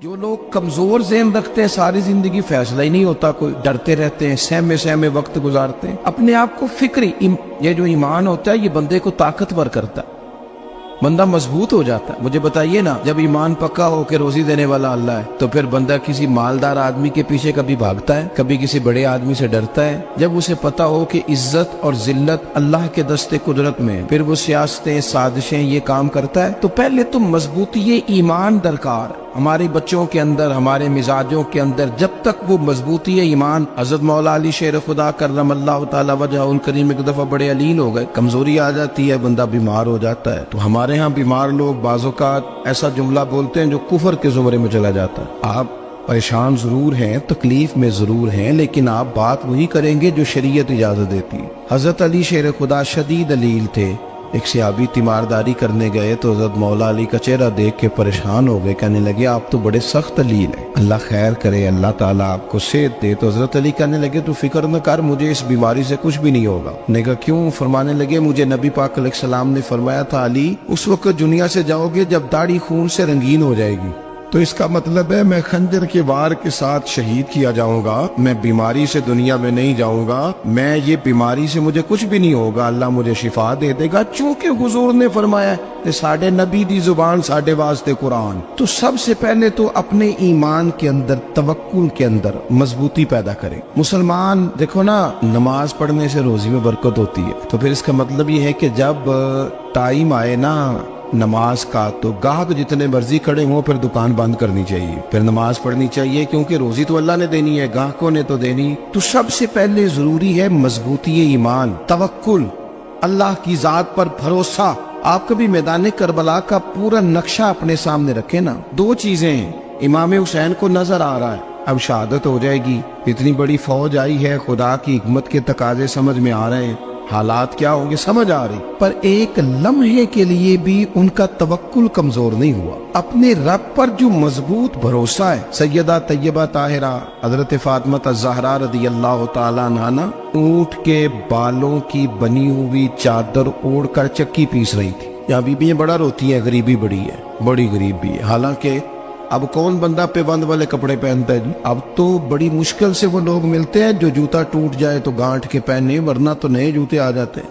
جو لوگ کمزور ذہن رکھتے ہیں ساری زندگی فیصلہ ہی نہیں ہوتا، کوئی ڈرتے رہتے ہیں، سہمے سہمے وقت گزارتے ہیں، اپنے آپ کو فکری یہ جو ایمان ہوتا ہے یہ بندے کو طاقتور کرتا ہے، بندہ مضبوط ہو جاتا ہے۔ مجھے بتائیے نا، جب ایمان پکا ہو کہ روزی دینے والا اللہ ہے تو پھر بندہ کسی مالدار آدمی کے پیچھے کبھی بھاگتا ہے، کبھی کسی بڑے آدمی سے ڈرتا ہے؟ جب اسے پتا ہو کہ عزت اور ذلت اللہ کے دستے قدرت میں ہے، پھر وہ سیاستیں سازشیں یہ کام کرتا ہے۔ تو پہلے تو مضبوطی ایمان درکار ہے ہمارے بچوں کے اندر، ہمارے مزاجوں کے اندر۔ جب تک وہ مضبوطی ایمان، حضرت مولا علی شیر خدا کرم اللہ تعالی وجہہ الکریم ایک دفعہ بڑے علیل ہو گئے، کمزوری آ جاتی ہے، بندہ بیمار ہو جاتا ہے۔ تو ہمارے ہاں بیمار لوگ بعض اوقات ایسا جملہ بولتے ہیں جو کفر کے زمرے میں چلا جاتا ہے۔ آپ پریشان ضرور ہیں، تکلیف میں ضرور ہیں، لیکن آپ بات وہی کریں گے جو شریعت اجازت دیتی ہے۔ حضرت علی شیر خدا شدید علیل تھے، ایک صحابی تیمارداری کرنے گئے تو حضرت مولا علی کا چہرہ دیکھ کے پریشان ہو گئے، کہنے لگے آپ تو بڑے سخت علیل ہیں، اللہ خیر کرے، اللہ تعالیٰ آپ کو صحت دے۔ تو حضرت علی کہنے لگے تو فکر نہ کر، مجھے اس بیماری سے کچھ بھی نہیں ہوگا۔ نے کہا کیوں؟ فرمانے لگے مجھے نبی پاک علیہ السلام نے فرمایا تھا علی اس وقت دنیا سے جاؤ گے جب داڑھی خون سے رنگین ہو جائے گی، تو اس کا مطلب ہے میں خنجر کے وار کے ساتھ شہید کیا جاؤں گا، میں بیماری سے دنیا میں نہیں جاؤں گا، میں یہ بیماری سے مجھے کچھ بھی نہیں ہوگا، اللہ مجھے شفا دے دے گا، چونکہ حضور نے فرمایا کہ ساڈے نبی دی زبان ساڈے واسطے قرآن۔ تو سب سے پہلے تو اپنے ایمان کے اندر، توکل کے اندر مضبوطی پیدا کریں۔ مسلمان دیکھو نا، نماز پڑھنے سے روزی میں برکت ہوتی ہے، تو پھر اس کا مطلب یہ ہے کہ جب ٹائم آئے نا نماز کا تو گاہک جتنے مرضی کھڑے ہوں پھر دکان بند کرنی چاہیے، پھر نماز پڑھنی چاہیے، کیونکہ روزی تو اللہ نے دینی ہے، گاہکوں نے تو دینی۔ تو سب سے پہلے ضروری ہے مضبوطی ایمان، توکل، اللہ کی ذات پر بھروسہ۔ آپ کبھی میدان کربلا کا پورا نقشہ اپنے سامنے رکھیں نا، دو چیزیں ہیں، امام حسین کو نظر آ رہا ہے اب شہادت ہو جائے گی، اتنی بڑی فوج آئی ہے، خدا کی حکمت کے تقاضے سمجھ میں آ رہے ہیں، حالات کیا ہوں گے سمجھ آ رہی، پر ایک لمحے کے لیے بھی ان کا توکل کمزور نہیں ہوا۔ اپنے رب پر جو مضبوط بھروسہ ہے، سیدہ طیبہ طاہرہ حضرت فاطمہ الزہرا رضی اللہ تعالیٰ عنہا اونٹ کے بالوں کی بنی ہوئی چادر اوڑھ کر چکی پیس رہی تھی۔ یہاں بیویاں بڑا روتی ہیں، غریبی بڑی ہے، بڑی غریب بھی ہے، حالانکہ اب کون بندہ پیبند والے کپڑے پہنتا ہے جی؟ اب تو بڑی مشکل سے وہ لوگ ملتے ہیں جو جوتا ٹوٹ جائے تو گانٹھ کے پہنے، ورنہ تو نئے جوتے آ جاتے ہیں۔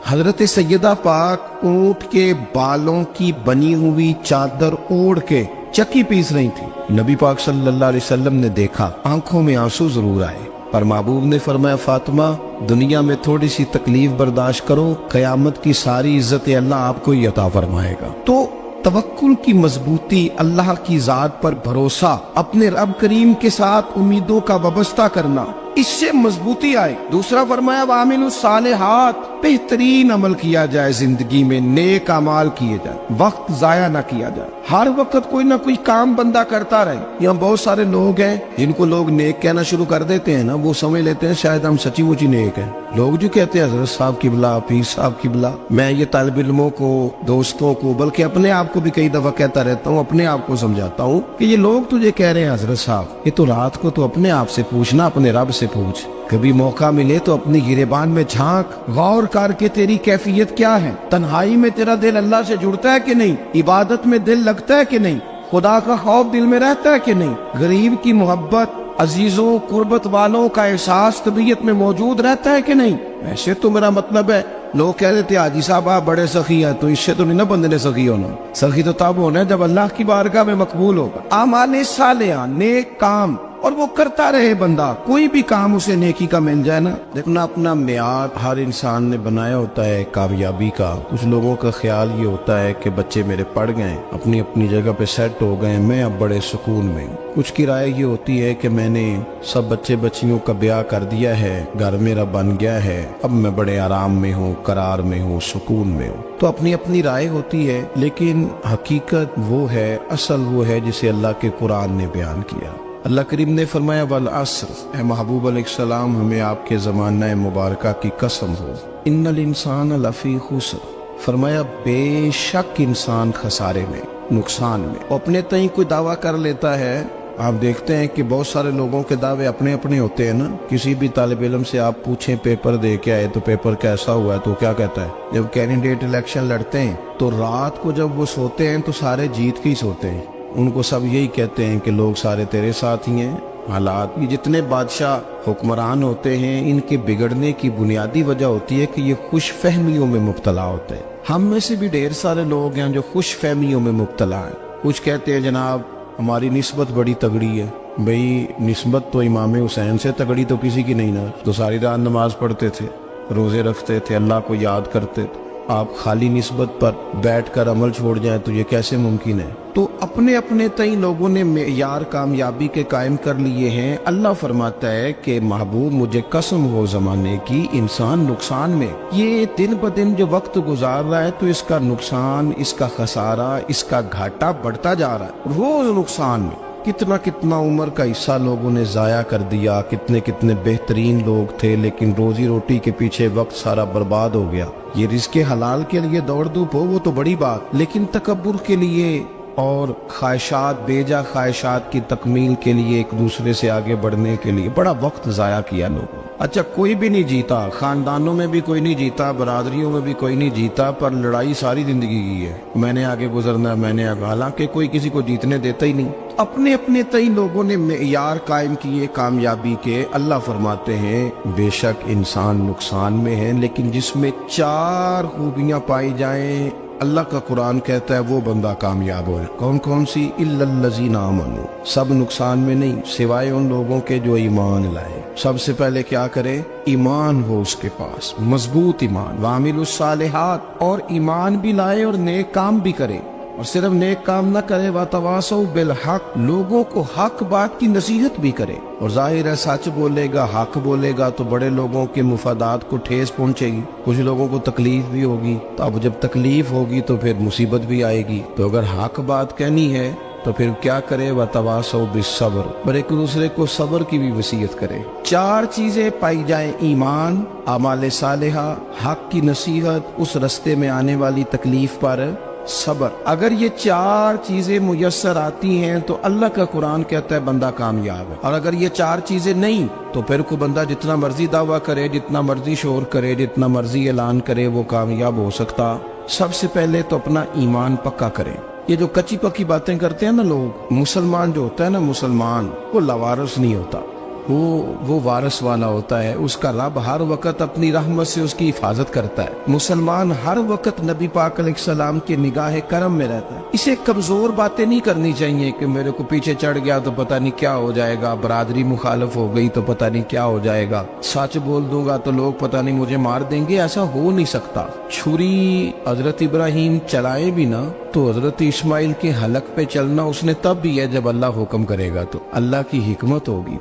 حضرت سیدہ پاک اونٹ کے بالوں کی بنی ہوئی چادر اوڑھ کے چکی پیس رہی تھی۔ نبی پاک صلی اللہ علیہ وسلم نے دیکھا، آنکھوں میں آنسو ضرور آئے، پر محبوب نے فرمایا فاطمہ دنیا میں تھوڑی سی تکلیف برداشت کرو، قیامت کی ساری عزت اللہ آپ کو ہی عطا فرمائے گا۔ تو توکل کی مضبوطی، اللہ کی ذات پر بھروسہ، اپنے رب کریم کے ساتھ امیدوں کا وابستہ کرنا، اس سے مضبوطی آئے۔ دوسرا فرمایا وَعَمِلُوا الصَّالِحَاتِ، بہترین عمل کیا جائے زندگی میں، نیک اعمال کیے جائے، وقت ضائع نہ کیا جائے، ہر وقت کوئی نہ کوئی کام بندہ کرتا رہے۔ یہاں بہت سارے لوگ ہیں جن کو لوگ نیک کہنا شروع کر دیتے ہیں نا، وہ سمجھ لیتے ہیں شاید ہم سچی مچی نیک ہیں۔ لوگ جو کہتے ہیں حضرت صاحب کی بلا، پیر صاحب کی بلا، میں یہ طالب علموں کو، دوستوں کو، بلکہ اپنے آپ کو بھی کئی دفعہ کہتا رہتا ہوں، اپنے آپ کو سمجھاتا ہوں کہ یہ لوگ تجھے کہہ رہے ہیں حضرت صاحب، یہ تو رات کو تو اپنے آپ سے پوچھنا، اپنے رب سے پوچھ، کبھی موقع ملے تو اپنی گریبان میں جھانک، غور کر کے تیری کیفیت کیا ہے، تنہائی میں تیرا دل اللہ سے جڑتا ہے کہ نہیں، عبادت میں دل لگتا ہے کہ نہیں، خدا کا خوف دل میں رہتا ہے کہ نہیں، غریب کی محبت، عزیزوں قربت والوں کا احساس طبیعت میں موجود رہتا ہے کہ نہیں۔ ویسے تو میرا مطلب ہے، لوگ کہہ رہے تھے حاجی صاحب آپ بڑے سخی ہیں، تو اس سے تو نہیں نا بندے نے سخی ہونا، سخی تو تب ہونا ہے جب اللہ کی بارگاہ میں مقبول ہوگا۔ اعمال صالحہ، نیک کام، اور وہ کرتا رہے بندہ، کوئی بھی کام اسے نیکی کا مل جائے نا۔ دیکھنا اپنا معیار ہر انسان نے بنایا ہوتا ہے کامیابی کا۔ کچھ لوگوں کا خیال یہ ہوتا ہے کہ بچے میرے پڑھ گئے، اپنی اپنی جگہ پہ سیٹ ہو گئے، میں اب بڑے سکون میں ہوں۔ کچھ کی رائے یہ ہوتی ہے کہ میں نے سب بچے بچیوں کا بیاہ کر دیا ہے، گھر میرا بن گیا ہے، اب میں بڑے آرام میں ہوں، قرار میں ہوں، سکون میں ہوں۔ تو اپنی اپنی رائے ہوتی ہے، لیکن حقیقت وہ ہے، اصل وہ ہے جسے اللہ کے قرآن نے بیان کیا۔ اللہ کریم نے فرمایا والعصر، اے محبوب علیہ السلام ہمیں آپ کے زمانہ مبارکہ کی قسم ہو، ان الانسان لفی خسر، فرمایا بے شک انسان خسارے میں، نقصان میں۔ اپنے تئیں کوئی دعویٰ کر لیتا ہے، آپ دیکھتے ہیں کہ بہت سارے لوگوں کے دعوے اپنے اپنے ہوتے ہیں نا۔ کسی بھی طالب علم سے آپ پوچھیں پیپر دے کے آئے تو پیپر کیسا ہوا ہے، تو کیا کہتا ہے؟ جب کینڈیڈیٹ الیکشن لڑتے ہیں تو رات کو جب وہ سوتے ہیں تو سارے جیت کے ہی سوتے ہیں، ان کو سب یہی کہتے ہیں کہ لوگ سارے تیرے ساتھ ہی ہیں. حالات یہ جتنے بادشاہ حکمران ہوتے ہیں ان کے بگڑنے کی بنیادی وجہ ہوتی ہے کہ یہ خوش فہمیوں میں مبتلا ہوتے ہیں. ہم میں سے بھی ڈھیر سارے لوگ ہیں جو خوش فہمیوں میں مبتلا ہیں. کچھ کہتے ہیں جناب ہماری نسبت بڑی تگڑی ہے. بھئی نسبت تو امام حسین سے تگڑی تو کسی کی نہیں نا. تو ساری رات نماز پڑھتے تھے, روزے رکھتے تھے, اللہ کو یاد کرتے تھے. آپ خالی نسبت پر بیٹھ کر عمل چھوڑ جائیں تو یہ کیسے ممکن ہے؟ تو اپنے اپنے تئیں لوگوں نے معیار کامیابی کے قائم کر لیے ہیں. اللہ فرماتا ہے کہ محبوب مجھے قسم ہو زمانے کی انسان نقصان میں. یہ دن بدن جو وقت گزار رہا ہے تو اس کا نقصان, اس کا خسارہ, اس کا گھاٹا بڑھتا جا رہا ہے روز نقصان میں. کتنا عمر کا حصہ لوگوں نے ضائع کر دیا. کتنے بہترین لوگ تھے لیکن روزی روٹی کے پیچھے وقت سارا برباد ہو گیا. یہ رزق حلال کے لیے دوڑ دھوپ ہو وہ تو بڑی بات, لیکن تکبر کے لیے اور خواہشات, بیجا خواہشات کی تکمیل کے لیے, ایک دوسرے سے آگے بڑھنے کے لیے بڑا وقت ضائع کیا لوگوں. اچھا کوئی بھی نہیں جیتا, خاندانوں میں بھی کوئی نہیں جیتا, برادریوں میں بھی کوئی نہیں جیتا, پر لڑائی ساری زندگی کی ہے. میں نے آگے گزرنا, میں نے آگے, حالانکہ کوئی کسی کو جیتنے دیتا ہی نہیں. اپنے اپنے تئیں لوگوں نے معیار قائم کیے کامیابی کے. اللہ فرماتے ہیں بے شک انسان نقصان میں ہے, لیکن جس میں 4 خوبیاں پائی جائیں اللہ کا قرآن کہتا ہے وہ بندہ کامیاب ہو. کون کون سی؟ الا الذین آمنوا. سب نقصان میں نہیں سوائے ان لوگوں کے جو ایمان لائے. سب سے پہلے کیا کرے؟ ایمان ہو اس کے پاس, مضبوط ایمان. وعملوا الصالحات, اور ایمان بھی لائے اور نیک کام بھی کرے. اور صرف نیک کام نہ کرے, وتواصوا بالحق, لوگوں کو حق بات کی نصیحت بھی کرے. اور ظاہر ہے سچ بولے گا, حق بولے گا تو بڑے لوگوں کے مفادات کو ٹھیس پہنچے گی, کچھ لوگوں کو تکلیف بھی ہوگی. تو اب جب تکلیف ہوگی تو پھر مصیبت بھی آئے گی. تو اگر حق بات کہنی ہے تو پھر کیا کرے؟ وتواصوا بالصبر, اور ایک دوسرے کو صبر کی بھی وصیت کرے. 4 چیزیں پائی جائیں, ایمان, اعمال صالحہ, حق کی نصیحت, اس رستے میں آنے والی تکلیف پر صبر. اگر یہ 4 چیزیں میسر آتی ہیں تو اللہ کا قرآن کہتا ہے بندہ کامیاب ہے. اور اگر یہ 4 چیزیں نہیں تو پھر کوئی بندہ جتنا مرضی دعویٰ کرے, جتنا مرضی شور کرے, جتنا مرضی اعلان کرے, وہ کامیاب ہو سکتا. سب سے پہلے تو اپنا ایمان پکا کرے. یہ جو کچی پکی باتیں کرتے ہیں نا لوگ, مسلمان جو ہوتا ہے نا, مسلمان وہ لاوارث نہیں ہوتا, وہ وارث والا ہوتا ہے. اس کا رب ہر وقت اپنی رحمت سے اس کی حفاظت کرتا ہے. مسلمان ہر وقت نبی پاک علیہ السلام کے نگاہ کرم میں رہتا ہے. اسے کمزور باتیں نہیں کرنی چاہیے کہ میرے کو پیچھے چڑھ گیا تو پتہ نہیں کیا ہو جائے گا, برادری مخالف ہو گئی تو پتہ نہیں کیا ہو جائے گا, سچ بول دوں گا تو لوگ پتہ نہیں مجھے مار دیں گے. ایسا ہو نہیں سکتا. چھری حضرت ابراہیم چلائے بھی نا تو حضرت اسماعیل کے حلق پہ چلنا اس نے تب بھی ہے جب اللہ حکم کرے گا. تو اللہ کی حکمت ہوگی,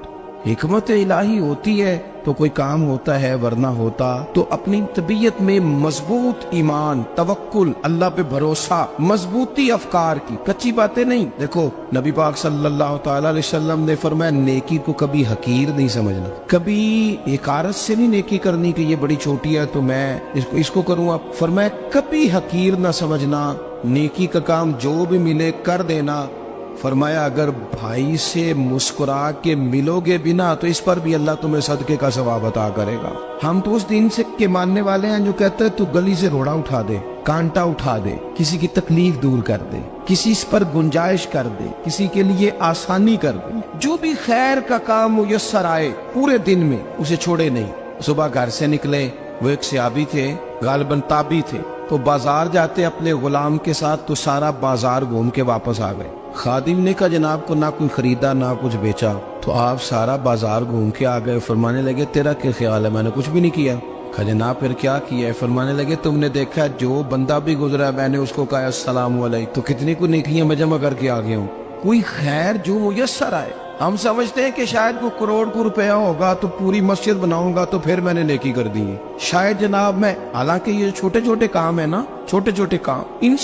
حکمت الہی ہوتی ہے تو کوئی کام ہوتا ہے, ورنہ ہوتا. تو اپنی طبیعت میں مضبوط ایمان, توکل, اللہ پہ بھروسہ, مضبوطی افکار کی, کچی باتیں نہیں. دیکھو نبی پاک صلی اللہ تعالی علیہ وسلم نے فرمایا نیکی کو کبھی حقیر نہیں سمجھنا, کبھی حقارت سے نہیں نیکی کرنی کہ یہ بڑی چھوٹی ہے تو میں اس کو کروں. اب فرمایا کبھی حقیر نہ سمجھنا, نیکی کا کام جو بھی ملے کر دینا. فرمایا اگر بھائی سے مسکرا کے ملو گے بنا تو اس پر بھی اللہ تمہیں صدقے کا ثواب عطا کرے گا. ہم تو اس دین سے کے ماننے والے ہیں جو کہتے ہیں تو گلی سے روڑا اٹھا دے, کانٹا اٹھا دے, کسی کی تکلیف دور کر دے, کسی اس پر گنجائش کر دے, کسی کے لیے آسانی کر دے. جو بھی خیر کا کام میسر آئے پورے دن میں اسے چھوڑے نہیں. صبح گھر سے نکلے, وہ ایک صحابی تھے, غالباً تابعی تھے, تو بازار جاتے اپنے غلام کے ساتھ تو سارا بازار گھوم کے واپس آ گئے. خادم نے کہا جناب کو نہ کوئی خریدا نہ کچھ بیچا. تو آپ سارا بازار گھوم کے آ گئے. فرمانے لگے تیرا کیا خیال ہے؟ میں نے کچھ بھی نہیں کیا. کہا جناب پھر کیا کیا ہے؟ فرمانے لگے تم نے دیکھا جو بندہ بھی گزرا میں نے اس کو کہا السلام علیکم, تو کتنی کو نیکیاں میں جمع کر کے آ گیا ہوں. کوئی خیر جو میسر آئے. ہم سمجھتے ہیں کہ شاید کو کروڑ کو روپیہ ہوگا تو پوری مسجد بناؤں گا تو پھر میں نے نیکی کر دی ہے. شاید جناب میں, حالانکہ یہ چھوٹے چھوٹے کام ہے نا, چھوٹے چھوٹے کام, ان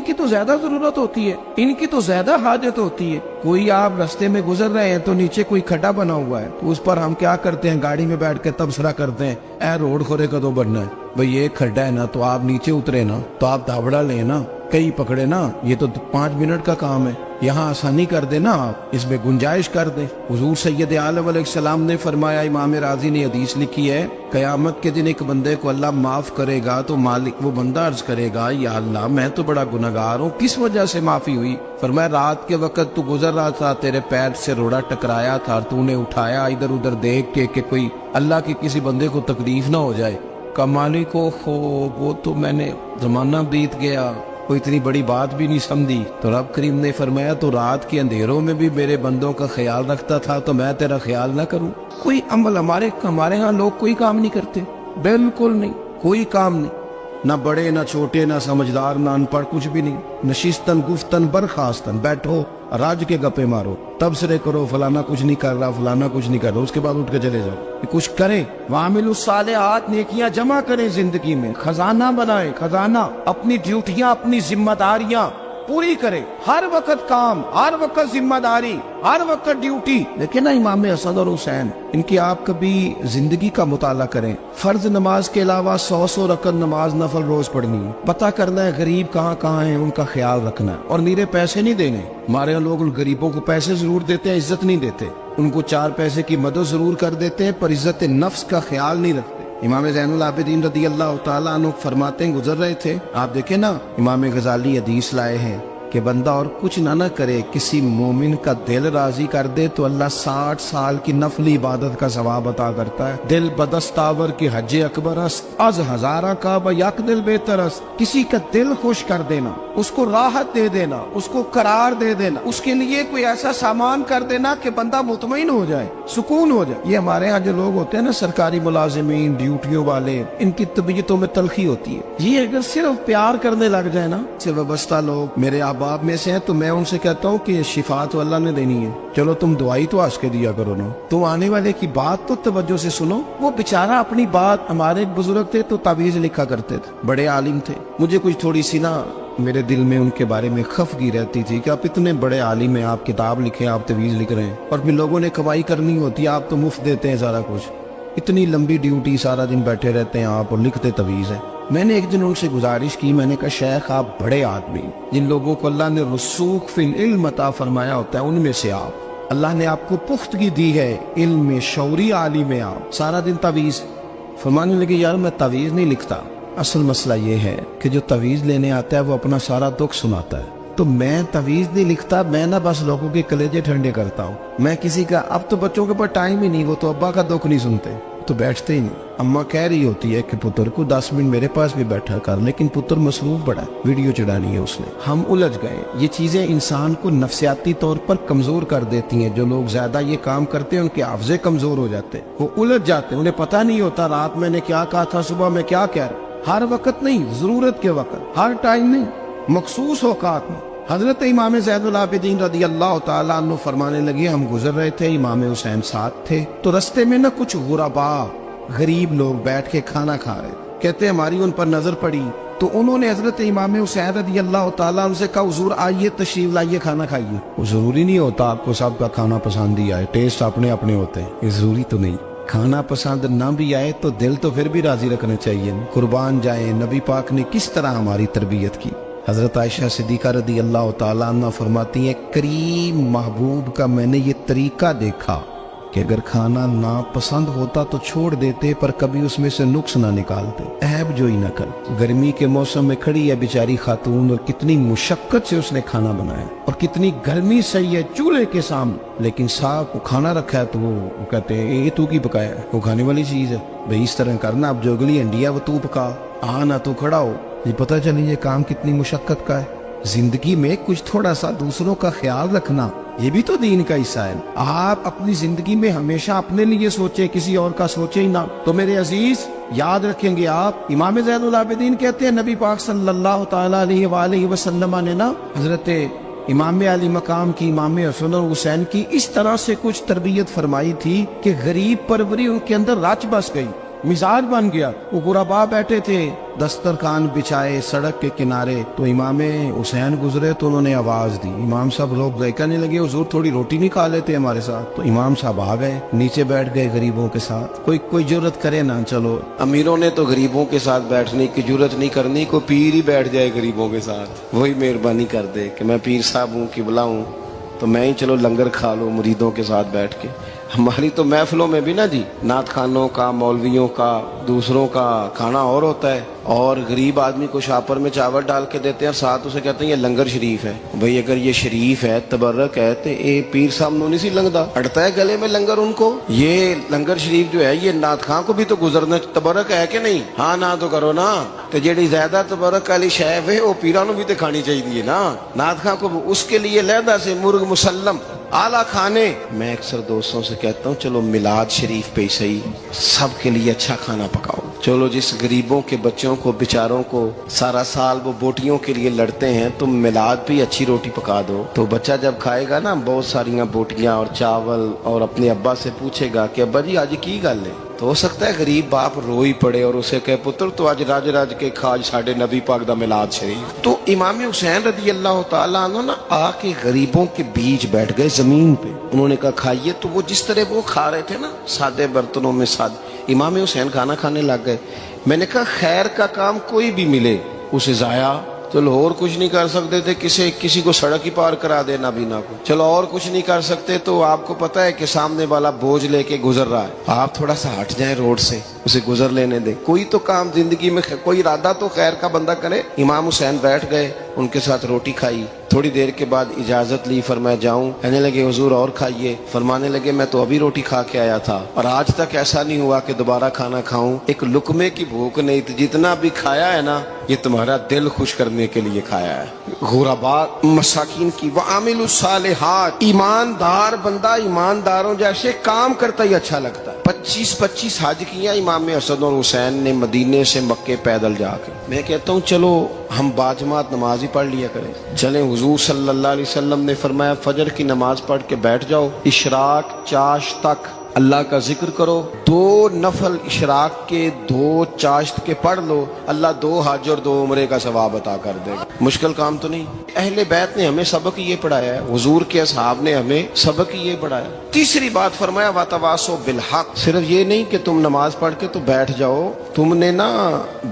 کی تو زیادہ ضرورت ہوتی ہے, ان کی تو زیادہ حاجت ہوتی ہے. کوئی آپ رستے میں گزر رہے ہیں تو نیچے کوئی کھڈا بنا ہوا ہے تو اس پر ہم کیا کرتے ہیں, گاڑی میں بیٹھ کے تبصرہ کرتے ہیں اے روڈ کھورے کدو بننا ہے. بھئی یہ کھڈا ہے نا تو آپ نیچے اترے نا, تو آپ دھابڑا لیں نا, کئی پکڑے نا, یہ تو 5 منٹ کا کام ہے. यहाँ आसानी कर देना, आप इसमें गुंजाइश कर दें। हुजूर सैयद आलम अलैहिस्सलाम ने फरमाया, इमाम राजी ने हदीस लिखी है, कयामत के दिन एक बंदे को अल्लाह माफ करेगा तो मालिक वो बंदा अर्ज करेगा, या अल्लाह मैं तो बड़ा गुनहगार हूँ, किस वजह से माफी हुई? फरमाया, रात के वक्त तू गुजर रहा था, तेरे पैर से रोड़ा टकराया था, तूने उठाया इधर उधर देख के कि कोई अल्लाह के किसी बंदे को तकलीफ ना हो जाए। का मालिक को वो तो मैंने जमाना बीत गया, कोई इतनी बड़ी बात भी नहीं समझी। तो रब करीम ने फरमाया, तो रात के अंधेरों में भी मेरे बंदों का ख्याल रखता था, तो मैं तेरा ख्याल ना करूं? कोई अमल हमारे यहाँ लोग कोई काम नहीं करते, बिल्कुल नहीं, कोई काम नहीं, ना बड़े ना छोटे ना समझदार ना अनपढ़, कुछ भी नहीं। नशिस्तन गुफ्तन बरखास्तन, बैठो राज के गप्पे मारो, तबसरे करो, फलाना कुछ नहीं कर रहा, फलाना कुछ नहीं कर रहा, उसके बाद उठ के चले जाओ। कुछ करे, वामिलुस सालिहात, नेकियां जमा करें जिंदगी में, खजाना बनाए, खजाना, अपनी ड्यूटियां अपनी जिम्मेदारियां पूरी करे, हर वक्त काम, हर वक्त जिम्मेदारी, हर वक्त ड्यूटी। लेकिन ना इमाम हसन और हुसैन, इनकी आप कभी जिंदगी का मुताला करें, फर्ज नमाज के अलावा 100 रकत नमाज नफल रोज पढ़नी है, पता करना है गरीब कहाँ कहाँ है, उनका ख्याल रखना है, और नीरे पैसे नहीं देने। हमारे यहाँ लोग उन गरीबों को पैसे जरूर देते हैं, इज्जत नहीं देते, उनको 4 पैसे की मदद जरूर कर देते हैं, पर इज्जत नफ्स का ख्याल नहीं रखते। इमाम ज़ैनुल आबिदीन रदी अल्लाह ताला अन्हु फरमाते हैं, गुजर रहे थे, आप देखें ना, इमाम गजाली हदीस लाए हैं कि बंदा और कुछ ना करे, किसी मोमिन का दिल राजी कर दे तो अल्लाह 60 साल की नफली इबादत का सवाब अता करता है। दिल बदस्तावर की हज अकबर अज हजारा का बयक दिल बेतरस, किसी का दिल खुश कर देना, उसको राहत दे देना, उसको करार दे देना, उसके लिए कोई ऐसा सामान कर देना कि बंदा मुतमईन हो जाए, सुकून हो जाए। ये हमारे यहाँ जो लोग होते हैं ना, सरकारी मुलाजिमीन, ड्यूटियों वाले, इनकी तबीयतों में तलखी होती है। ये अगर सिर्फ प्यार करने लग जाए ना, सिर्फ वाबस्ता लोग मेरे आप में से हैं, तो मैं उनसे कहता हूँ कि शिफा तो अल्लाह ने देनी है, चलो तुम दुआई तो आज के दिया करो ना, तुम आने वाले की बात तो तवज्जो से सुनो। वो बेचारा अपनी बात, हमारे एक बुजुर्ग थे तो तावीज लिखा करते थे, बड़े आलिम थे, मुझे कुछ थोड़ी सी ना मेरे दिल में उनके बारे में खफगी रहती थी कि आप इतने बड़े आलिम हैं, आप किताब लिखे, आप तवीज लिख रहे हैं, और फिर लोगों ने कमाई करनी होती है, आप तो मुफ्त देते हैं सारा कुछ, इतनी लंबी ड्यूटी, सारा दिन बैठे रहते हैं आप और लिखते तवीज है। मैंने एक दिन उनसे गुजारिश की, मैंने कहा शेख आप बड़े आदमी, जिन लोगों को अल्लाह ने रसूख फिल इल्म अता फरमाया होता है, उनमें से आप, अल्लाह ने आपको पुख्तगी दी है इल्म में, शौरी आलिम में, आप सारा दिन तवीज। फरमाने लगे, यार मैं तवीज नहीं लिखता, असल मसला ये है कि जो तवीज लेने आता है वो अपना सारा दुख सुनाता है, तो मैं तवीज नहीं लिखता, मैं ना बस लोगों के कलेजे ठंडे करता हूँ। मैं किसी का, अब तो बच्चों के पास टाइम ही नहीं, वो तो अब्बा का दुख नहीं सुनते, तो बैठते ही नहीं। अम्मा कह रही होती है कि पुत्र को 10 मिनट मेरे पास भी बैठा कर, लेकिन पुत्र मसरूफ बड़ा, वीडियो चढ़ानी है उसने, हम उलझ गए। ये चीजें इंसान को नफ्सियाती तौर पर कमजोर कर देती हैं। जो लोग ज्यादा ये काम करते हैं उनके हाफजे कमजोर हो जाते हैं, वो उलझ जाते हैं, उन्हें पता नहीं होता रात मैंने क्या कहा था, सुबह में क्या कह रहा। हर वक्त नहीं, जरूरत के वक्त, हर टाइम नहीं, मखसूस औकात में। हजरत इमाम ज़ैनुल आबिदीन रदी अल्लाह ताला अन्हु फरमाने लगे, हम गुजर रहे थे, इमाम हुसैन साथ थे, तो रस्ते में ना कुछ गुरबा, गरीब लोग बैठ के खाना खा रहे, कहते हमारी उन पर नजर पड़ी, तो उन्होंने हजरत इमाम हुसैन रदी अल्लाह ताला उनसे कहा, हुजूर आइए, तशरीफ लाइए, खाना खाइए। वो जरूरी नहीं होता आपको सबका खाना पसंद ही आए, टेस्ट अपने अपने होते हैं, ये जरूरी तो नहीं। खाना पसंद ना भी आए तो दिल तो फिर भी राजी रखने चाहिए। कुर्बान जाए, नबी पाक ने किस तरह हमारी तरबियत की। हजरत आयशा सिद्दीका रदी अल्लाह ताला अन्हा फरमाती है, करीम महबूब का मैंने ये तरीका देखा कि अगर खाना ना पसंद होता तो छोड़ देते, पर कभी उसमें से नुक्स ना निकालते, ऐब जो ही न कर। गर्मी के मौसम में खड़ी है बेचारी खातून, और कितनी मुशक्कत से उसने खाना बनाया, और कितनी गर्मी सही है चूल्हे के सामने, लेकिन साहब को खाना रखा है तो वो कहते हैं ये तू की पकाया है, वो खाने वाली चीज है भाई, इस तरह करना, अब जो अगली हंडी है वो तू पका, ना तू खड़ा हो। ये पता चले ये काम कितनी मुशक्कत का है। जिंदगी में कुछ थोड़ा सा दूसरों का ख्याल रखना, ये भी तो दीन का हिस्सा है। आप अपनी जिंदगी में हमेशा अपने लिए सोचे, किसी और का सोचे ही ना। तो मेरे अजीज याद रखेंगे आप, इमाम ज़ैनुल आबिदीन कहते हैं, नबी पाक सल्लल्लाहु तआला अलैहि वसल्लम ने ना हजरत इमाम अली मकाम की, इमाम हसन और हुसैन की इस तरह से कुछ तरबियत फरमाई थी कि गरीब परवरी उनके अंदर रच बस गई। मिजाज बन गया। वो गुरबा बैठे थे दस्तरखान बिछाए सड़क के किनारे, तो इमाम हुसैन गुजरे तो उन्होंने आवाज दी। इमाम साहब लोग कहने लगे हुजूर थोड़ी रोटी नहीं खा लेते हमारे साथ। तो इमाम साहब आ गए, नीचे बैठ गए गरीबों के साथ। कोई जुर्रत करे ना, चलो अमीरों ने तो गरीबों के साथ बैठने की जुर्रत नहीं करनी, कोई पीर ही बैठ जाए गरीबों के साथ, वही मेहरबानी कर दे कि मैं पीर साहब हूँ किबला हूँ, तो मैं ही चलो लंगर खा लूँ मुरीदों के साथ बैठ के। हमारी तो महफिलों में भी ना जी, नात खानों का, मौलवियों का, दूसरों का खाना और होता है, और गरीब आदमी को शापर में चावल डाल के देते हैं और साथ उसे कहते हैं ये लंगर शरीफ है। भाई अगर ये शरीफ है, तबर्रक है, तो ये पीर साहब नहीं सी लंगदा, अड़ता है गले में लंगर उनको। ये लंगर शरीफ जो है ये नात खां को भी तो गुजरना, तबर्रक है कि नहीं? हाँ ना तो करो ना, तो जेड़ी ज्यादा तबर्रक वाली शैफ है वो पीरा भी तो खानी चाहिए ना। नात खां को उसके लिए लहदा से मुर्ग मुसल्लम आला खाने। मैं अक्सर दोस्तों से कहता हूँ चलो मिलाद शरीफ पे सही सबके लिए अच्छा खाना पकाओ। चलो जिस गरीबों के बच्चों को बेचारों को सारा साल वो बोटियों के लिए लड़ते हैं, तुम मिलाद पे अच्छी रोटी पका दो, तो बच्चा जब खाएगा ना बहुत सारियां बोटियां और चावल, और अपने अब्बा से पूछेगा कि अब्बा जी आज की गल है, तो हो सकता है गरीब बाप रो ही पड़े और उसे कहे पुत्र तो आज राज राज के खाज साढ़े नबी पाक दा मिलाद शरीफ। तो इमाम हुसैन रदी अल्लाह तआला अन्हु ना आके गरीबों के बीच बैठ गए जमीन पे। उन्होंने कहा खाइए, तो वो जिस तरह वो खा रहे थे ना सादे बर्तनों में, इमाम हुसैन खाना खाने लग गए। मैंने कहा खैर का काम कोई भी मिले उसे जाया, चलो और कुछ नहीं कर सकते थे, किसी को सड़क ही पार करा देना बीना को, चलो और कुछ नहीं कर सकते, तो आपको पता है कि सामने वाला बोझ लेके गुजर रहा है, आप थोड़ा सा हट जाएं रोड से, उसे गुजर लेने दें। कोई तो काम जिंदगी में, कोई इरादा तो खैर का बंदा करे। इमाम हुसैन बैठ गए, उनके साथ रोटी खाई, थोड़ी देर के बाद इजाजत ली, फरमाया जाऊं? कहने लगे हुजूर और खाइए। फरमाने लगे मैं तो अभी रोटी खा के आया था और आज तक ऐसा नहीं हुआ कि दोबारा खाना खाऊं, एक लुकमे की भूख नहीं थी, जितना भी खाया है ना ये तुम्हारा दिल खुश करने के लिए खाया है। गुरबा मसाकिन की व आमिलुस सालिहात, ईमानदार बंदा ईमानदारों जैसे काम करता ही अच्छा लगता है। 25-25 हज किया इमाम हसन और हुसैन ने मदीने से मक्के पैदल जाके। मैं कहता हूँ चलो हम बाजमात नमाज ही पढ़ लिया करें। चले हुजूर सल्लल्लाहु अलैहि वसल्लम ने फरमाया फजर की नमाज पढ़ के बैठ जाओ, इशराक चाश तक अल्लाह का जिक्र करो, 2 नफल इशराक के 2 चाश्त के पढ़ लो, अल्लाह 2 हज और 2 उम्रे का सवाब अता कर देगा। मुश्किल काम तो नहीं। अहले बैत ने हमें सबक ये पढ़ाया है, हुजूर के असहाब ने हमें सबक ये पढ़ाया। तीसरी बात फरमाया वतवासो बिल हक, सिर्फ ये नहीं कि तुम नमाज पढ़ के तो बैठ जाओ, तुमने ना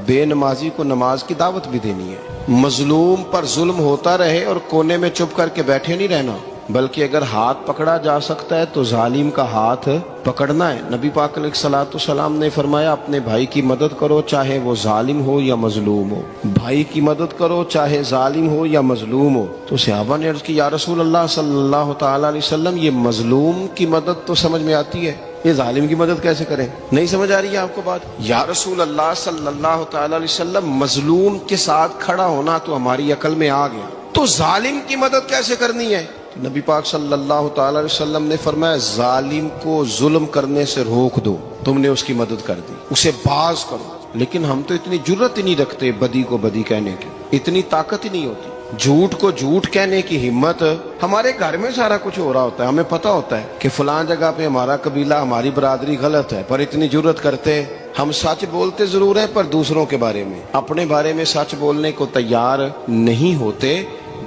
बेनमाजी को नमाज की दावत भी देनी है। मजलूम पर जुल्म होता रहे और कोने में चुप करके बैठे नहीं रहना, बल्कि अगर हाथ पकड़ा जा सकता है तो जालिम का हाथ पकड़ना है। नबी पाक अलैहिस्सलाम ने फरमाया अपने भाई की मदद करो चाहे वो जालिम हो या मजलूम हो, भाई की मदद करो चाहे जालिम हो या मजलूम हो। तो सहाबा ने अर्ज की या रसूल अल्लाह सल्लल्लाहु तआला अलैहि वसल्लम ये मजलूम की मदद तो समझ में आती है, ये जालिम की मदद कैसे करें? नहीं समझ आ रही है आपको बात? या रसूल अल्लाह सल्लल्लाहु तआला अलैहि वसल्लम मजलूम के साथ खड़ा होना तो हमारी अकल में आ गया, तो जालिम की मदद कैसे करनी है? तो नबी पाक सल्लल्लाहु तआला अलैहि वसल्लम ने फरमाया जालिम को जुल्म करने से रोक दो, तुमने उसकी मदद कर दी, उसे बाज करो। लेकिन हम तो इतनी जुर्रत ही नहीं रखते बदी को बदी कहने की, इतनी ताकत ही नहीं होती। झूठ को झूठ कहने की हिम्मत, हमारे घर में सारा कुछ हो रहा होता है, हमें पता होता है कि फलां जगह पे हमारा कबीला हमारी बरादरी गलत है, पर इतनी जुर्रत करते हम सच बोलते जरूर है पर दूसरों के बारे में, अपने बारे में सच बोलने को तैयार नहीं होते।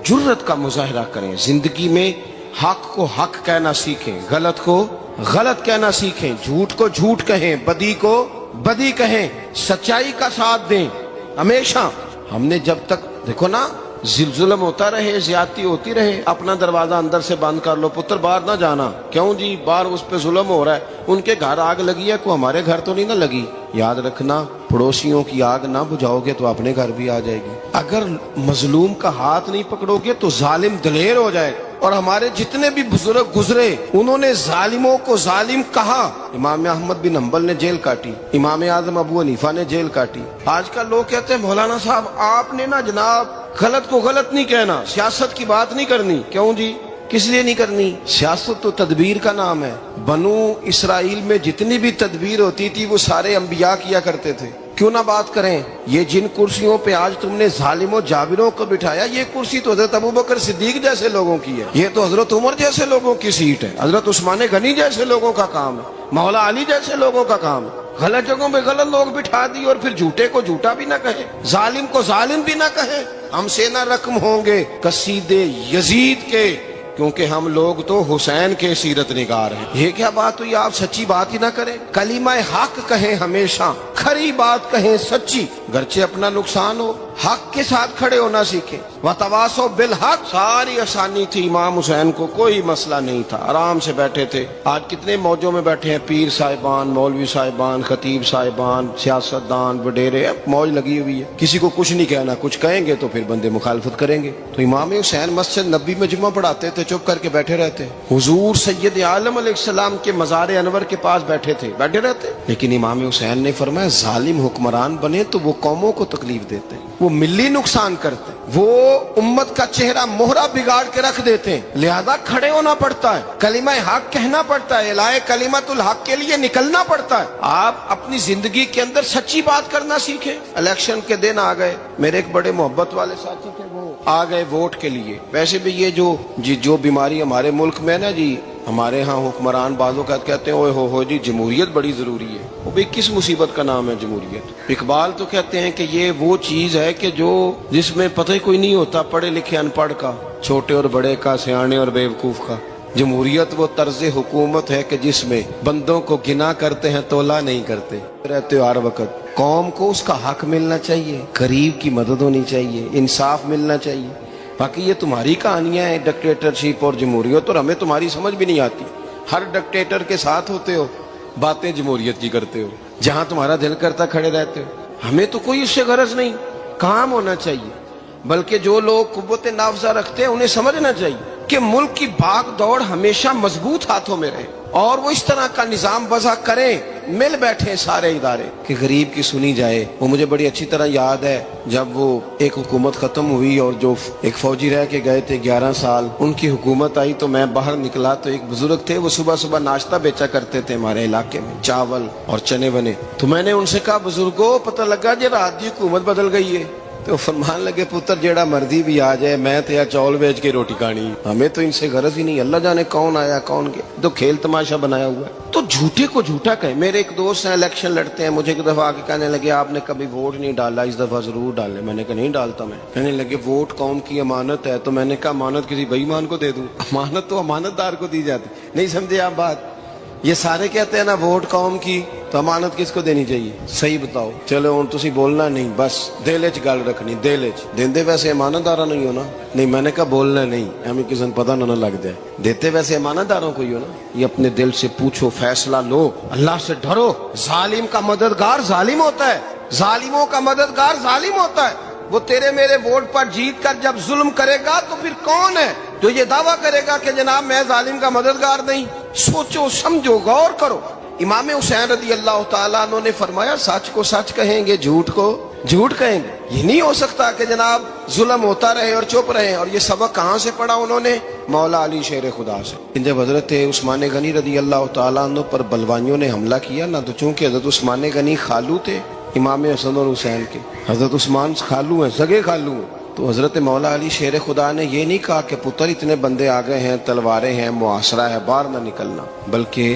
जुर्रत का मुजाहरा करें, जिंदगी में हक को हक कहना सीखें, गलत को गलत कहना सीखें, झूठ को झूठ कहें, बदी को बदी कहें, सच्चाई का साथ दें हमेशा। हमने जब तक देखो ना जुल्म होता रहे, ज्यादती होती रहे, अपना दरवाजा अंदर से बंद कर लो, पुत्र बाहर ना जाना। क्यों जी? बाहर उस पे जुल्म हो रहा है, उनके घर आग लगी है, को हमारे घर तो नहीं ना लगी। याद रखना पड़ोसियों की आग ना बुझाओगे तो अपने घर भी आ जाएगी। अगर मजलूम का हाथ नहीं पकड़ोगे तो जालिम दलेर हो जाएगा। और हमारे जितने भी बुजुर्ग गुजरे उन्होंने जालिमों को जालिम कहा। इमाम अहमद बिन हंबल ने जेल काटी, इमाम आजम अबू हनीफा ने जेल काटी। आजकल लोग कहते हैं मौलाना साहब आपने ना जनाब गलत को गलत नहीं कहना, सियासत की बात नहीं करनी। क्यों जी? किस लिए नहीं करनी? सियासत तो तदबीर का नाम है। बनु इसराइल में जितनी भी तदबीर होती थी वो सारे अंबिया किया करते थे। क्यों ना बात करें, ये जिन कुर्सियों पे आज तुमने जालिमों जाबिरों को बिठाया, ये कुर्सी तो हजरत अबू बकर सिद्दीक जैसे लोगों की है, ये तो हजरत उमर जैसे लोगों की सीट है, हजरत उस्मान गनी जैसे लोगों का काम है, मौला अली जैसे लोगों का काम है। गलत जगहों पे गलत लोग बिठा दिए और फिर झूठे को झूठा भी ना कहे, जालिम को जालिम भी ना कहे। हमसे ना रकम होंगे कसीदे यजीद के, क्योंकि हम लोग तो हुसैन के सीरत निगार हैं। ये क्या बात हुई, आप सच्ची बात ही ना करें। कलीमा हक कहें, हमेशा खरी बात कहें, सच्ची, गरचे अपना नुकसान हो, हक के साथ खड़े होना सीखें। वतवासो बिल हक, सारी आसानी थी, इमाम हुसैन को कोई मसला नहीं था, आराम से बैठे थे। आज कितने मौजों में बैठे हैं, पीर साहिबान, मौलवी साहिबान, खतीब साहिबान, सियासतदान, वडेरे, मौज लगी हुई है। किसी को कुछ नहीं कहना, कुछ कहेंगे तो फिर बंदे मुखालफत करेंगे। तो इमाम हुसैन मस्जिद नबी में जुम्मा पढ़ाते थे, चुप करके बैठे रहते। हुजूर सैयद आलम अलैहिस्सलाम के मज़ार अनवर के पास बैठे थे, बैठे रहते। लेकिन इमाम हुसैन ने फरमाया, जालिम हुक्मरान बने तो वो कौमों को तकलीफ देते हैं, वो मिली नुकसान करते हैं, वो उम्मत का चेहरा मोहरा बिगाड़ के रख देते हैं, लिहाजा खड़े होना पड़ता है, कलिमा हक कहना पड़ता है, इलाहे कलिमतुल हक के लिए निकलना पड़ता है। आप अपनी जिंदगी के अंदर सच्ची बात करना सीखें। इलेक्शन के दिन आ गए, मेरे एक बड़े मोहब्बत वाले साथी थे, वो आ गए वोट के लिए। वैसे भी ये जो बीमारी हमारे मुल्क में ना जी, हमारे यहाँ हुक्मरान बाजों का कहते हैं, ओए हो जी जमहूरियत बड़ी जरूरी है। वो भी किस मुसीबत का नाम है जमहूरियत। इकबाल तो कहते हैं कि ये वो चीज है कि जो जिसमें पता ही कोई नहीं होता, पढ़े लिखे अनपढ़ का, छोटे और बड़े का, सियाने और बेवकूफ का। जमहूरियत वो तर्ज हुकूमत है कि जिसमें बंदों को गिना करते हैं, तोला नहीं करते रहते हो हर वक्त। कौम को उसका हक मिलना चाहिए, गरीब की मदद होनी चाहिए, इंसाफ मिलना चाहिए। बाकी ये तुम्हारी कहानियां हैं डिक्टेटरशिप और जमहूरियत, और हमें तुम्हारी समझ भी नहीं आती। हर डिक्टेटर के साथ होते हो, बातें जमहूरियत की करते हो, जहां तुम्हारा दिल करता खड़े रहते हो। हमें तो कोई इससे गरज नहीं, काम होना चाहिए। बल्कि जो लोग कुव्वत नाफजा रखते हैं उन्हें समझना चाहिए कि मुल्क की भाग दौड़ हमेशा मजबूत हाथों में रहे, और वो इस तरह का निजाम वज़ा करें, मिल बैठे सारे इदारे कि गरीब की सुनी जाए। वो मुझे बड़ी अच्छी तरह याद है, जब वो एक हुकूमत खत्म हुई और जो एक फौजी रह के गए थे 11 साल, उनकी हुकूमत आई तो मैं बाहर निकला तो एक बुजुर्ग थे, वो सुबह सुबह नाश्ता बेचा करते थे हमारे इलाके में, चावल और चने बने। तो मैंने उनसे कहा, बुजुर्गो पता लगा जी रात की हुकूमत बदल गई है। तो फरमान लगे, पुत्र जेड़ा मर्जी भी आ जाए, मैं तो या चौल बेच के रोटी खानी, हमें तो इनसे गरज ही नहीं। अल्लाह जाने कौन आया कौन गया, तो खेल तमाशा बनाया हुआ है। तो झूठे को झूठा कहे। मेरे एक दोस्त हैं, इलेक्शन लड़ते हैं, मुझे एक दफा आके कहने लगे, आपने कभी वोट नहीं डाला, इस दफा जरूर डाले। मैंने कहा नहीं डालता मैं। कहने लगे, वोट कौम की अमानत है। तो मैंने कहा, अमानत किसी बेईमान को दे दूं? अमानत तो अमानतदार को दी जाती। नहीं समझे आप बात? ये सारे कहते हैं ना वोट कौम की, तो अमानत किसको देनी चाहिए? सही बताओ। चलो हुण तुसी बोलना नहीं, बस दिल च गल रखनी, दिल च। देंदे वैसे अमानतदारा नहीं हो ना? नहीं, मैंने कहा बोलना नहीं, हमें किसी पता ना लग जाए। देते वैसे अमानतदारों को ही हो ना? ये अपने दिल से पूछो, फैसला लो, अल्लाह से डरो। जालिम का मददगार जालिम होता है, जालिमों का मददगार जालिम होता है। वो तेरे मेरे वोट पर जीत कर जब जुल्म करेगा तो फिर कौन है जो ये दावा करेगा कि जनाब मैं जालिम का मददगार नहीं? सोचो, समझो, गौर करो। इमाम हुसैन रदी अल्लाह तआला अन्हु ने फरमाया, सच को सच कहेंगे, झूठ को झूठ कहेंगे। ये नहीं हो सकता कि जनाब जुल्म होता रहे और चुप रहे। और ये सबक कहाँ से पढ़ा उन्होंने? मौला अली शेर खुदा से। जब हजरत उस्मान गनी रदी अल्लाह तआला अन्हु पर बलवानियों ने हमला किया ना, तो चूंकि हजरत उस्मान गनी खालू थे इमाम हसन और हुसैन के, हजरत उस्मान खालू हैं, सगे खालू हैं, तो हजरत मौला अली शेर खुदा ने ये नहीं कहा कि पुत्र इतने बंदे आ गए हैं, तलवारें हैं, मुआसरा है, बाहर ना निकलना, बल्कि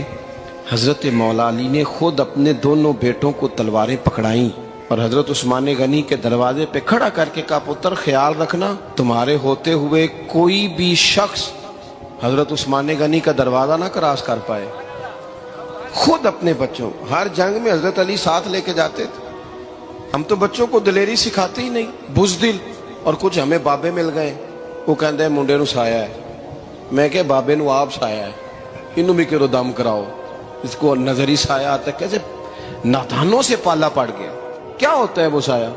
हजरत मौला अली ने खुद अपने दोनों बेटों को तलवारें पकड़ाई और हजरत उस्मान गनी के दरवाजे पे खड़ा करके कहा, पुत्र ख्याल रखना, तुम्हारे होते हुए कोई भी शख्स हजरत उस्मान गनी का दरवाजा ना क्रॉस कर पाए। खुद अपने बच्चों, हर जंग में हजरत अली साथ लेके जाते थे। हम तो बच्चों को दलेरी सिखाते ही नहीं, बुज़दिल। और कुछ हमें बाबे मिल गए, वो कहते मुंडे नू साया है। मैं क्या बाबे नू आप साया है, इनू भी करो दम कराओ, इसको नजरी साया आता। कैसे नादानों से पाला पड़ गया। क्या होता है वो साया?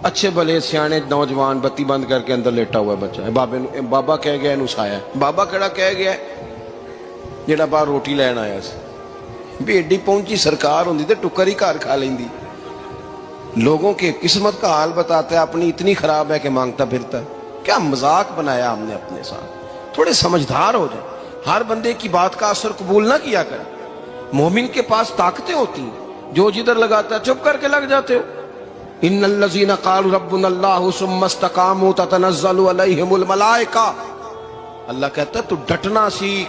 अच्छे भले सियाने नौजवान बत्ती बंद करके अंदर लेटा हुआ बच्चा है, बाबा कह गया इनू साया है। बाबा केड़ा कह गया जेड़ा बाहर रोटी लैन आया सी। भी एडी पहुंची सरकार होंदी ते टुकर ही घर खा लेंदी। लोगों के किस्मत का हाल बताता है, अपनी इतनी खराब है कि मांगता फिरता है। क्या मजाक बनाया हमने अपने साथ। थोड़े समझदार हो जाए, हर बंदे की बात का असर कबूल ना किया करें। मोमिन के पास ताकतें होती हैं, जो जिधर लगाता है चुप करके लग जाते हो। इन्नल्लज़ीना क़ालू रब्बुनल्लाहु सुम्मा इस्तक़ामू ततनज़्ज़लु अलैहिमुल मलाइका। अल्लाह कहता है तू डटना सीख,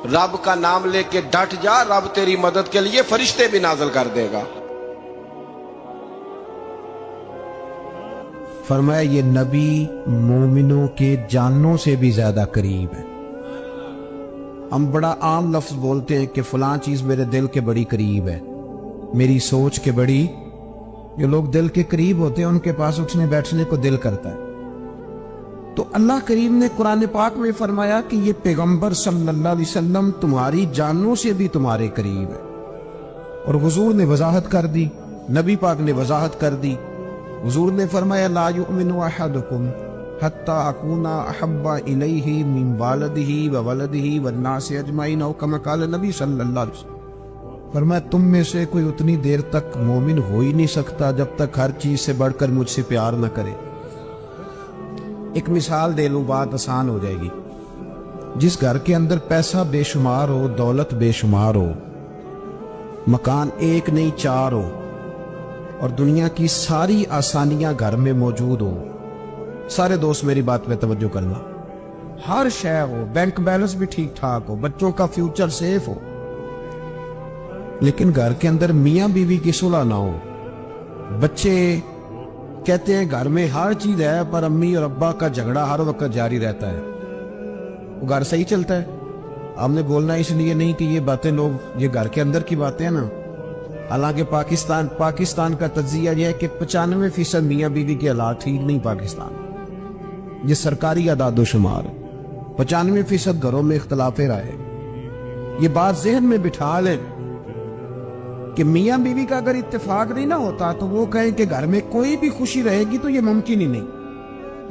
रब का नाम लेके डट जा, रब तेरी मदद के लिए फरिश्ते भी नाज़िल कर देगा। फरमाया ये नबी मोमिनों के जानों से भी ज्यादा करीब है। हम बड़ा आम लफ्ज बोलते हैं कि फलां चीज मेरे दिल के बड़ी करीब है, मेरी सोच के बड़ी। जो लोग दिल के करीब होते हैं उनके पास उठने बैठने को दिल करता है। तो अल्लाह करीम ने कुरान पाक में फरमाया कि ये पैगंबर सल्लल्लाहु अलैहि वसल्लम तुम्हारी जानों से भी तुम्हारे करीब है। और हुजूर ने वजाहत कर दी, नबी पाक ने वजाहत कर दी। हुजूर ने फरमाया ला युमिनु अहदुकुम हत्ता अकूना अहब्बा इलैहि मिन वालिदिही व वलदिही वन्नासि अजमाइन, औ कमा क़ाल नबी सल्लल्लाहु अलैहि वसल्लम। फरमाया तुम में से कोई उतनी देर तक मोमिन हो ही नहीं सकता जब तक हर चीज से बढ़कर मुझसे प्यार न करे। एक मिसाल दे लूं, बात आसान हो जाएगी। जिस घर के अंदर पैसा बेशुमार हो, दौलत बेशुमार हो, मकान एक नहीं चार हो, और दुनिया की सारी आसानियां घर में मौजूद हो, सारे दोस्त मेरी बात पे तवज्जो करना, हर शय हो, बैंक बैलेंस भी ठीक ठाक हो, बच्चों का फ्यूचर सेफ हो, लेकिन घर के अंदर मियां बीवी की सुलह ना हो, बच्चे कहते हैं घर में हर चीज है पर अम्मी और अब्बा का झगड़ा हर वक्त जारी रहता है, वो घर सही चलता है? हमने बोलना इसलिए नहीं कि ये बातें लोग, ये घर के अंदर की बातें हैं ना। हालांकि पाकिस्तान का तज्जिया यह है कि 95% मियां बीवी के हालात ठीक नहीं। पाकिस्तान ये सरकारी आदादोशुमार, 95% घरों में इख्तलाफे राय। ये बात जहन में बिठा लें कि मियां बीवी का अगर इत्तेफाक नहीं ना होता तो वो कहें कि घर में कोई भी खुशी रहेगी तो ये मुमकिन ही नहीं,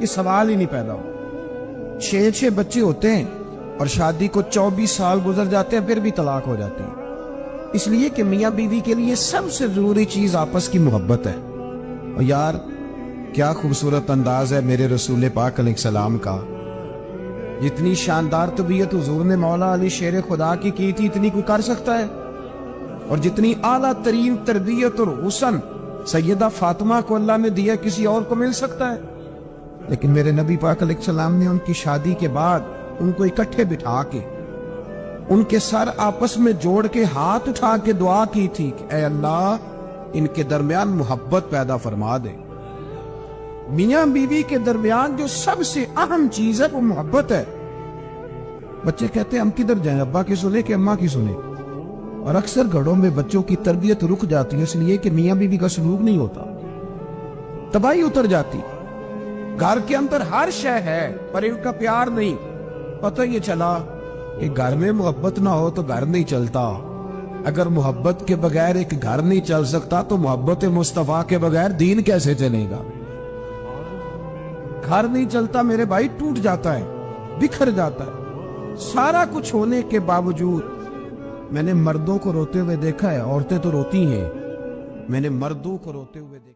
ये सवाल ही नहीं पैदा हो। 6 बच्चे होते हैं और शादी को 24 साल गुजर जाते हैं, फिर भी तलाक हो जाती है, इसलिए कि मियां बीवी के लिए सबसे जरूरी चीज आपस की मोहब्बत है। और यार क्या खूबसूरत अंदाज है मेरे रसूल पाक अलैहिस्सलाम का। जितनी शानदार तबीयत हुजूर ने मौला अली शेर खुदा की थी, इतनी कोई कर सकता है? और जितनी आला तरीन तरबियत और हुस्न सैयदा फातिमा को अल्लाह ने दिया, किसी और को मिल सकता है? लेकिन मेरे नबी पाक अलैहिस्सलाम ने उनकी शादी के बाद उनको इकट्ठे बिठा के उनके सर आपस में जोड़ के हाथ उठा के दुआ की थी कि ऐ अल्लाह इनके दरमियान मोहब्बत पैदा फरमा दे। मियां बीवी के दरमियान जो सबसे अहम चीज है वो मोहब्बत है। बच्चे कहते हैं हम किधर जाएं, अब्बा की सुने कि अम्मा की सुने? और अक्सर घरों में बच्चों की तरबियत रुक जाती है इसलिए कि मियां बीवी का सलूक नहीं होता, तबाही उतर जाती। घर के अंदर हर शय है पर इनका प्यार नहीं। पता ये चला कि घर में मोहब्बत ना हो तो घर नहीं चलता। अगर मोहब्बत के बगैर एक घर नहीं चल सकता तो मोहब्बत मुस्तफा के बगैर दीन कैसे चलेगा? घर नहीं चलता मेरे भाई, टूट जाता है, बिखर जाता है। सारा कुछ होने के बावजूद मैंने मर्दों को रोते हुए देखा है, औरतें तो रोती हैं, मैंने मर्दों को रोते हुए देखा।